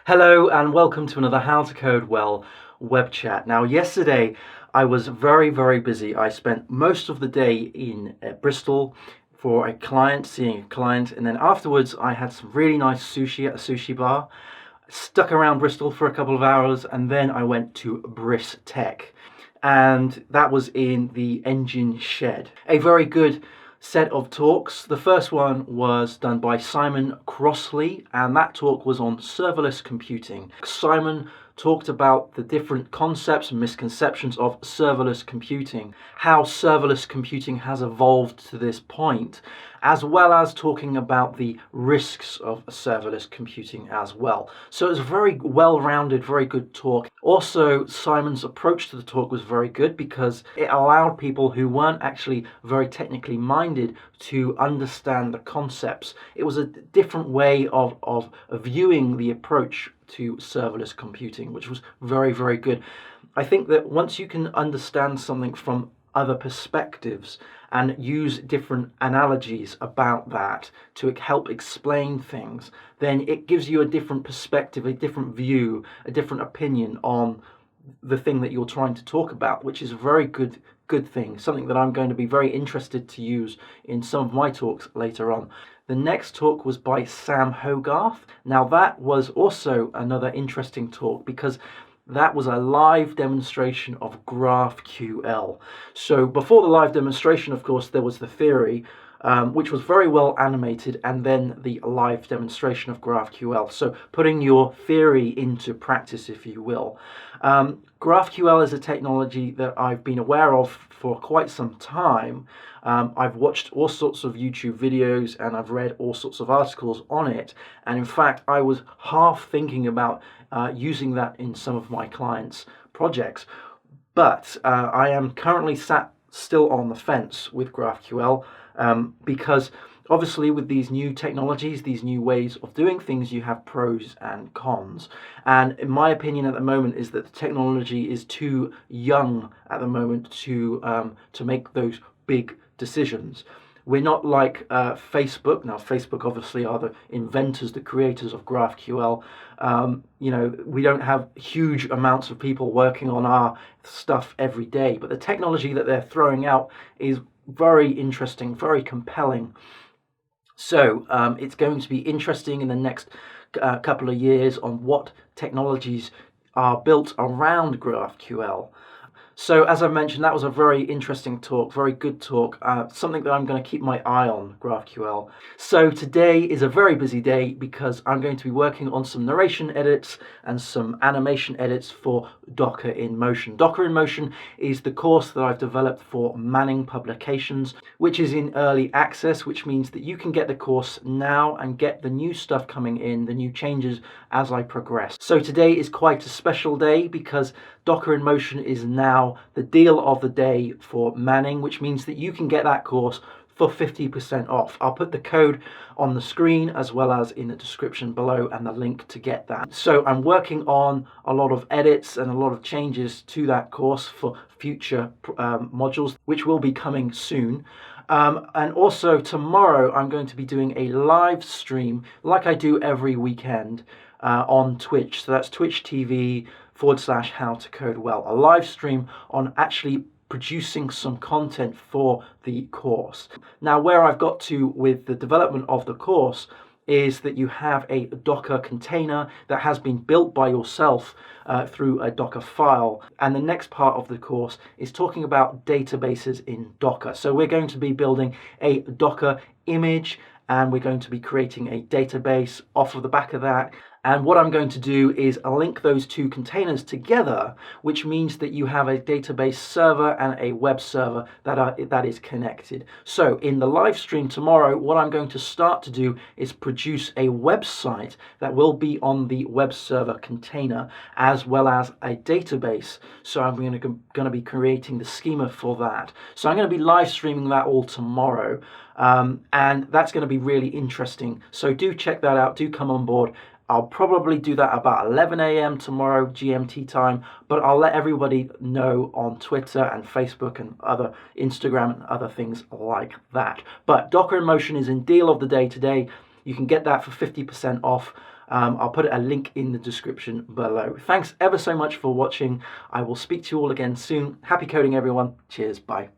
Hello and welcome to another How to Code Well web chat. Now yesterday I was very busy. I spent most of the day in Bristol for a client, seeing a client, and then afterwards I had some really nice sushi at a sushi bar. Stuck around Bristol for a couple of hours and then I went to Bristech, and that was in the engine shed. A very good set of talks. The first one was done by Simon Crossley, and that talk was on serverless computing. Simon talked about the different concepts and misconceptions of serverless computing, how serverless computing has evolved to this point, as well as talking about the risks of serverless computing as well. So it was a very well-rounded, very good talk. Also, Simon's approach to the talk was very good because it allowed people who weren't actually very technically minded to understand the concepts. It was a different way of viewing the approach to serverless computing, which was very good. I think that once you can understand something from other perspectives and use different analogies about that to help explain things, then it gives you a different perspective, a different view, a different opinion on the thing that you're trying to talk about, which is a very good thing, something that I'm going to be very interested to use in some of my talks later on. The next talk was by Sam Hogarth. Now that was also another interesting talk because that was a live demonstration of GraphQL. So before the live demonstration, of course, there was the theory, which was very well animated, and then the live demonstration of GraphQL. So putting your theory into practice, if you will. GraphQL is a technology that I've been aware of for quite some time. I've watched all sorts of YouTube videos and I've read all sorts of articles on it. And in fact, I was half thinking about using that in some of my clients' projects. But I am currently sat still on the fence with GraphQL because obviously with these new technologies, these new ways of doing things, you have pros and cons. And in my opinion at the moment is that the technology is too young at the moment to make those big decisions. We're not like Facebook. Now, Facebook obviously are the inventors, the creators of GraphQL. We don't have huge amounts of people working on our stuff every day, but the technology that they're throwing out is very interesting, very compelling. So it's going to be interesting in the next couple of years on what technologies are built around GraphQL. So as I mentioned, that was a very interesting talk, very good talk, something that I'm going to keep my eye on, GraphQL. So today is a very busy day because I'm going to be working on some narration edits and some animation edits for Docker in Motion. Docker in Motion is the course that I've developed for Manning Publications, which is in early access, which means that you can get the course now and get the new stuff coming in, the new changes as I progress. So today is quite a special day because Docker in Motion is now the deal of the day for Manning, which means that you can get that course for 50% off. I'll put the code on the screen as well as in the description below and the link to get that. So I'm working on a lot of edits and a lot of changes to that course for future modules, which will be coming soon. And also tomorrow I'm going to be doing a live stream like I do every weekend on Twitch. So that's Twitch TV/How to Code Well, a live stream on actually producing some content for the course. Now, where I've got to with the development of the course is that you have a Docker container that has been built by yourself through a Docker file. And the next part of the course is talking about databases in Docker. So we're going to be building a Docker image and we're going to be creating a database off of the back of that. And what I'm going to do is link those two containers together, which means that you have a database server and a web server that is connected. So in the live stream tomorrow, what I'm going to start to do is produce a website that will be on the web server container as well as a database. So I'm going to be creating the schema for that. So I'm going to be live streaming that all tomorrow. And that's going to be really interesting. So do check that out. Do come on board. I'll probably do that about 11 a.m. tomorrow GMT time, but I'll let everybody know on Twitter and Facebook and other Instagram and other things like that. But Docker in Motion is in deal of the day today. You can get that for 50% off. I'll put a link in the description below. Thanks ever so much for watching. I will speak to you all again soon. Happy coding, everyone. Cheers. Bye.